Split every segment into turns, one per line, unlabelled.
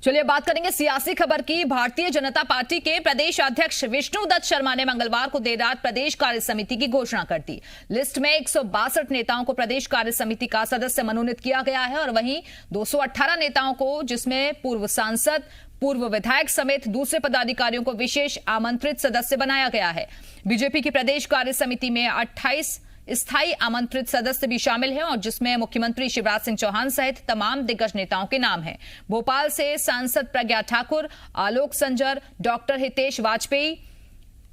चलिए बात करेंगे सियासी खबर की। भारतीय जनता पार्टी के प्रदेश अध्यक्ष विष्णु दत्त शर्मा ने मंगलवार को देर रात प्रदेश कार्य समिति की घोषणा कर दी। लिस्ट में 162 नेताओं को प्रदेश कार्य समिति का सदस्य मनोनीत किया गया है और वहीं 218 नेताओं को, जिसमें पूर्व सांसद, पूर्व विधायक समेत दूसरे पदाधिकारियों को विशेष आमंत्रित सदस्य बनाया गया है। बीजेपी की प्रदेश कार्य समिति में 28 स्थायी आमंत्रित सदस्य भी शामिल हैं और जिसमें मुख्यमंत्री शिवराज सिंह चौहान सहित तमाम दिग्गज नेताओं के नाम हैं। भोपाल से सांसद प्रज्ञा ठाकुर, आलोक संजर, डॉक्टर हितेश वाजपेयी,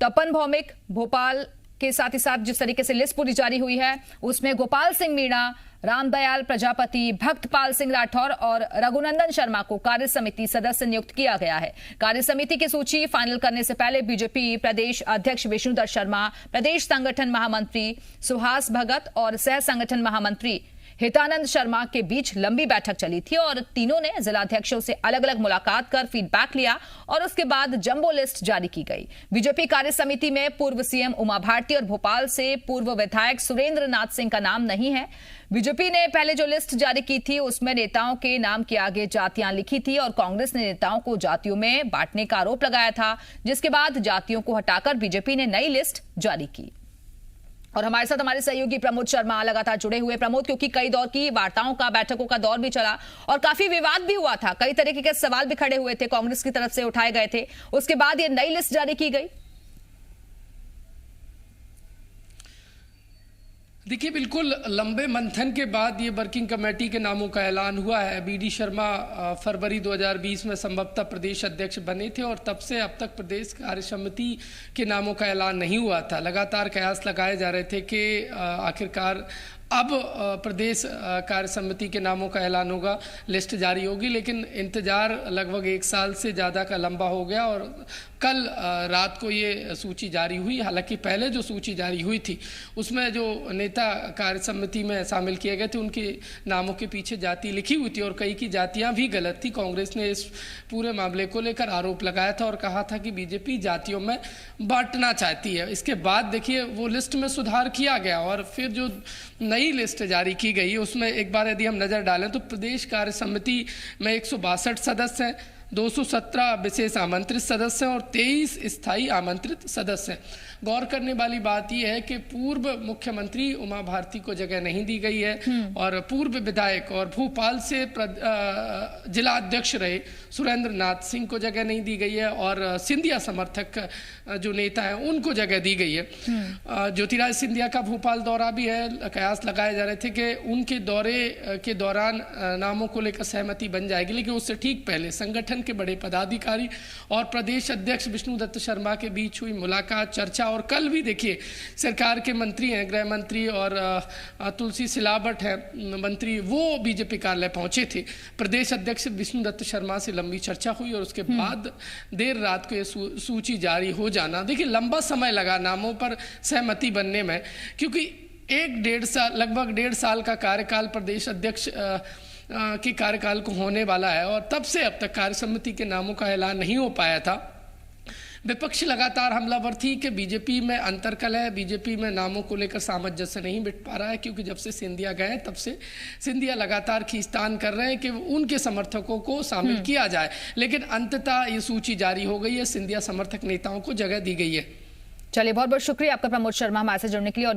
तपन भौमिक, भोपाल के साथ ही साथ जिस तरीके से लिस्ट पूरी जारी हुई है उसमें गोपाल सिंह मीणा, रामदयाल प्रजापति, भक्तपाल सिंह राठौर और रघुनंदन शर्मा को कार्य समिति सदस्य नियुक्त किया गया है। कार्य समिति की सूची फाइनल करने से पहले बीजेपी प्रदेश अध्यक्ष विष्णु दत्त शर्मा, प्रदेश संगठन महामंत्री सुहास भगत और सह संगठन महामंत्री हितानंद शर्मा के बीच लंबी बैठक चली थी और तीनों ने जिलाध्यक्षों से अलग अलग मुलाकात कर फीडबैक लिया और उसके बाद जंबो लिस्ट जारी की गई। बीजेपी कार्य समिति में पूर्व सीएम उमा भारती और भोपाल से पूर्व विधायक सुरेंद्र नाथ सिंह का नाम नहीं है। बीजेपी ने पहले जो लिस्ट जारी की थी उसमें नेताओं के नाम के आगे जातियां लिखी थी और कांग्रेस ने नेताओं को जातियों में बांटने का आरोप लगाया था, जिसके बाद जातियों को हटाकर बीजेपी ने नई लिस्ट जारी की। और हमारे साथ हमारे सहयोगी प्रमोद शर्मा लगातार जुड़े हुए। प्रमोद, क्योंकि कई दौर की वार्ताओं का, बैठकों का दौर भी चला और काफी विवाद भी हुआ था, कई तरीके के सवाल भी खड़े हुए थे, कांग्रेस की तरफ से उठाए गए थे, उसके बाद ये नई लिस्ट जारी की गई।
देखिए, बिल्कुल लंबे मंथन के बाद ये वर्किंग कमेटी के नामों का ऐलान हुआ है। बीडी शर्मा फरवरी 2020 में संभवतः प्रदेश अध्यक्ष बने थे और तब से अब तक प्रदेश कार्य समिति के नामों का ऐलान नहीं हुआ था। लगातार कयास लगाए जा रहे थे कि आखिरकार अब प्रदेश कार्य समिति के नामों का ऐलान होगा, लिस्ट जारी होगी, लेकिन इंतज़ार लगभग 1 साल से ज़्यादा का लंबा हो गया और कल रात को ये सूची जारी हुई। हालांकि पहले जो सूची जारी हुई थी उसमें जो नेता कार्य समिति में शामिल किए गए थे उनके नामों के पीछे जाति लिखी हुई थी और कई की जातियां भी गलत थी। कांग्रेस ने इस पूरे मामले को लेकर आरोप लगाया था और कहा था कि बीजेपी जातियों में बांटना चाहती है। इसके बाद देखिए वो लिस्ट में सुधार किया गया और फिर जो नई लिस्ट जारी की गई उसमें एक बार यदि हम नज़र डालें तो प्रदेश कार्य समिति में 162 सदस्य हैं, 217 विशेष आमंत्रित सदस्य हैं और 23 स्थायी आमंत्रित सदस्य हैं। गौर करने वाली बात यह है कि पूर्व मुख्यमंत्री उमा भारती को जगह नहीं दी गई है और पूर्व विधायक और भोपाल से जिला अध्यक्ष रहे सुरेंद्र नाथ सिंह को जगह नहीं दी गई है और सिंधिया समर्थक जो नेता हैं उनको जगह दी गई है। ज्योतिराज सिंधिया का भोपाल दौरा भी है। कयास लगाए जा रहे थे कि उनके दौरे के दौरान नामों को लेकर सहमति बन जाएगी, लेकिन उससे ठीक पहले संगठन के बड़े पदाधिकारी और प्रदेश अध्यक्ष विष्णु दत्त शर्मा के बीच हुई मुलाकात, चर्चा और कल भी देखिए सरकार के मंत्री हैं, गृह मंत्री और तुलसी सिलावट है मंत्री, वो बीजेपी कार्यालय पहुंचे थे। प्रदेश अध्यक्ष विष्णु दत्त शर्मा से लंबी चर्चा हुई और उसके बाद देर रात को ये सूची जारी हो जाना। देखिए लंबा समय लगा नामों पर सहमति बनने में, क्योंकि लगभग 1.5 साल का कार्यकाल प्रदेश अध्यक्ष के कार्यकाल को होने वाला है और तब से अब तक कार्य समिति के नामों का ऐलान नहीं हो पाया था। विपक्ष लगातार हमलावर थी कि बीजेपी में अंतर्कलह है, बीजेपी में नामों को लेकर सामंजस्य नहीं बिठ पा रहा है, क्योंकि जब से सिंधिया गए तब से सिंधिया लगातार खींचतान कर रहे हैं कि उनके समर्थकों को शामिल किया जाए, लेकिन अंततः ये सूची जारी हो गई है, सिंधिया समर्थक नेताओं को जगह दी गई है।
चलिए, बहुत बहुत शुक्रिया आपका प्रमोद शर्मा हमारे से जुड़ने के लिए।